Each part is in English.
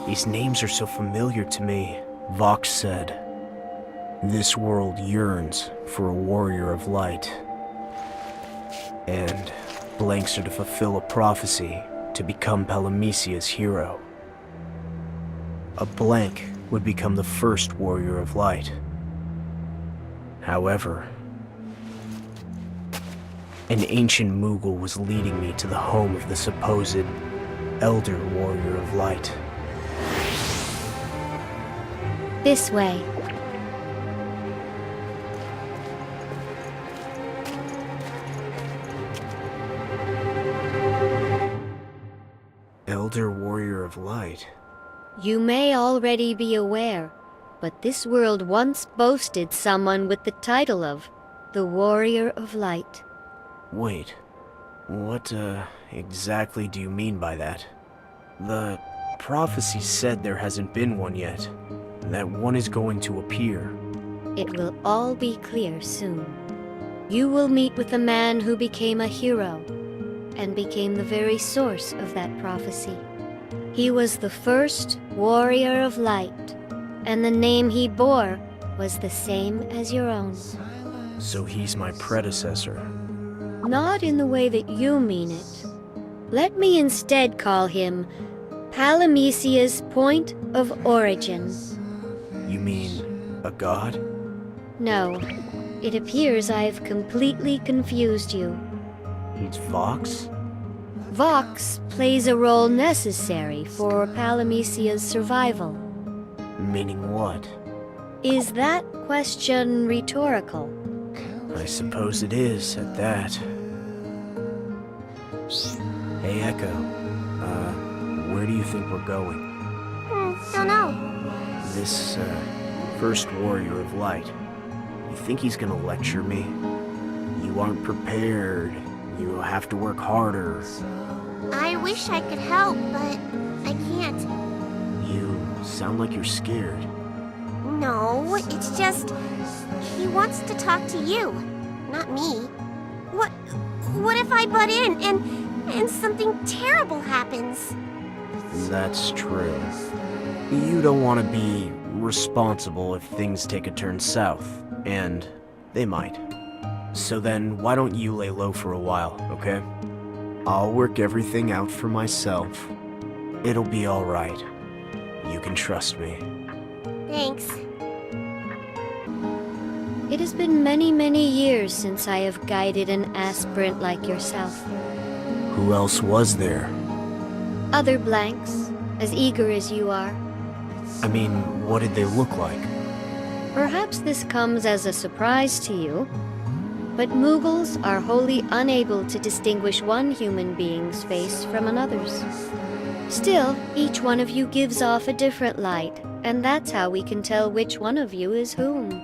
These names are so familiar to me, Vox said. This world yearns for a warrior of light. And blanks are to fulfill a prophecy to become Palamecia's hero. A blank would become the first warrior of light. However, an ancient Moogle was leading me to the home of the supposed Elder Warrior of Light. This way. Elder Warrior of Light? You may already be aware, but this world once boasted someone with the title of the Warrior of Light. Wait, what exactly do you mean by that? The prophecy said there hasn't been one yet, that one is going to appear. It will all be clear soon. You will meet with a man who became a hero, and became the very source of that prophecy. He was the first Warrior of Light, and the name he bore was the same as your own. So he's my predecessor. Not in the way that you mean it. Let me instead call him Palamecia's point of origin. You mean a god? No, it appears I have completely confused you. He's Vox? Vox plays a role necessary for Palamecia's survival. Meaning what? Is that question rhetorical? I suppose it is, at that. Hey, Echo. Where do you think we're going? Don't know. This, first Warrior of Light. You think he's gonna lecture me? You aren't prepared. You have to work harder. I wish I could help, but I can't. You sound like you're scared. No, it's just... he wants to talk to you, not me. What if I butt in and something terrible happens? That's true. You don't want to be responsible if things take a turn south, and they might. So then, why don't you lay low for a while, okay? I'll work everything out for myself. It'll be alright. You can trust me. Thanks. It has been many, many years since I have guided an aspirant like yourself. Who else was there? Other blanks, as eager as you are. I mean, what did they look like? Perhaps this comes as a surprise to you, but Moogles are wholly unable to distinguish one human being's face from another's. Still, each one of you gives off a different light, and that's how we can tell which one of you is whom.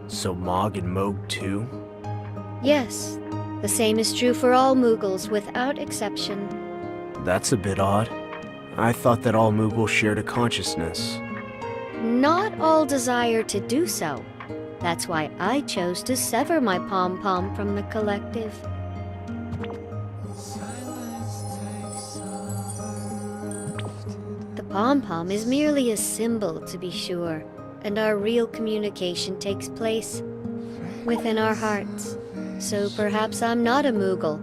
So Mog and Moog too? Yes, the same is true for all Moogles without exception. That's a bit odd. I thought that all Moogles shared a consciousness. Not all desire to do so. That's why I chose to sever my pom-pom from the collective. The pom-pom is merely a symbol, to be sure, and our real communication takes place within our hearts. So perhaps I'm not a Moogle,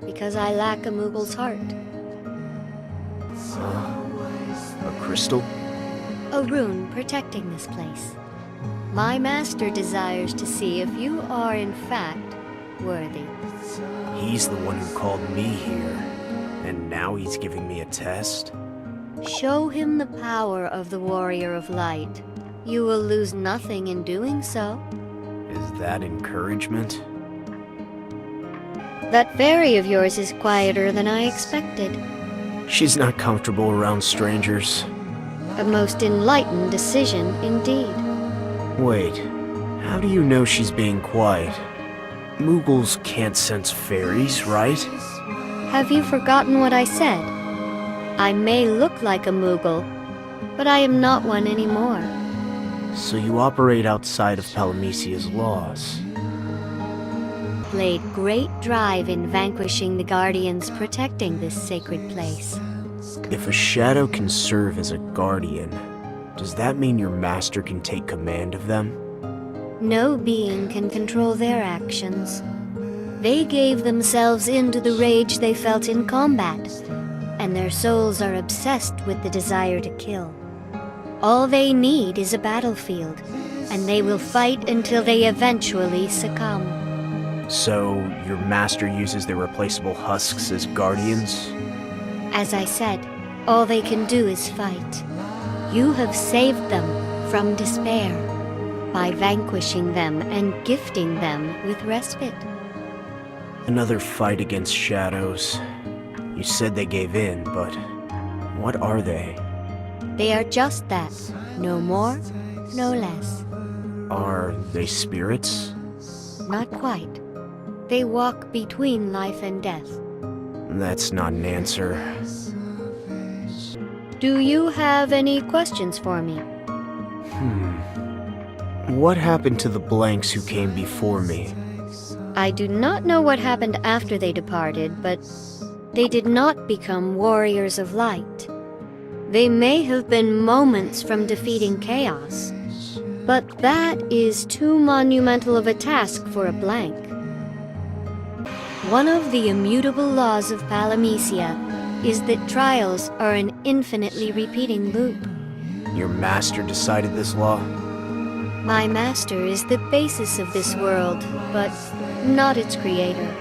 because I lack a Moogle's heart. A crystal? A rune protecting this place. My master desires to see if you are in fact worthy. He's the one who called me here, and now he's giving me a test? Show him the power of the Warrior of Light. You will lose nothing in doing so. Is that encouragement? That fairy of yours is quieter than I expected. She's not comfortable around strangers. A most enlightened decision indeed. Wait, how do you know she's being quiet? Moogles can't sense fairies, right? Have you forgotten what I said? I may look like a Moogle, but I am not one anymore. So you operate outside of Palamecia's laws. Played great drive in vanquishing the guardians protecting this sacred place. If a shadow can serve as a guardian, does that mean your master can take command of them? No being can control their actions. They gave themselves into the rage they felt in combat, and their souls are obsessed with the desire to kill. All they need is a battlefield, and they will fight until they eventually succumb. So, your master uses their replaceable husks as guardians? As I said, all they can do is fight. You have saved them from despair by vanquishing them and gifting them with respite. Another fight against shadows. You said they gave in, but what are they? They are just that, no more, no less. Are they spirits? Not quite. They walk between life and death. That's not an answer. Do you have any questions for me? What happened to the blanks who came before me? I do not know what happened after they departed, but they did not become warriors of light. They may have been moments from defeating chaos, but that is too monumental of a task for a blank. One of the immutable laws of Palamecia is that trials are an infinitely repeating loop. Your master decided this law? My master is the basis of this world, but not its creator.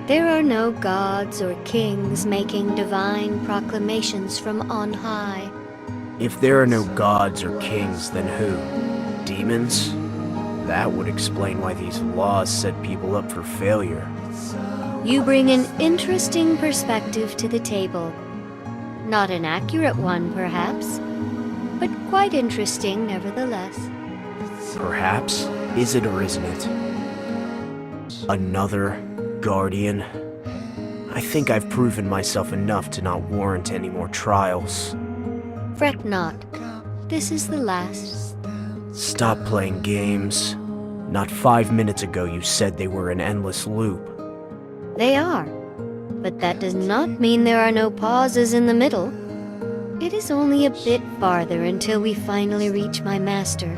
There are no gods or kings making divine proclamations from on high. If there are no gods or kings, then who? Demons? That would explain why these laws set people up for failure. You bring an interesting perspective to the table. Not an accurate one, perhaps, but quite interesting nevertheless. Perhaps? Is it or isn't it? Another guardian? I think I've proven myself enough to not warrant any more trials. Fret not. This is the last. Stop playing games. Not 5 minutes ago you said they were an endless loop. They are, but that does not mean there are no pauses in the middle. It is only a bit farther until we finally reach my master.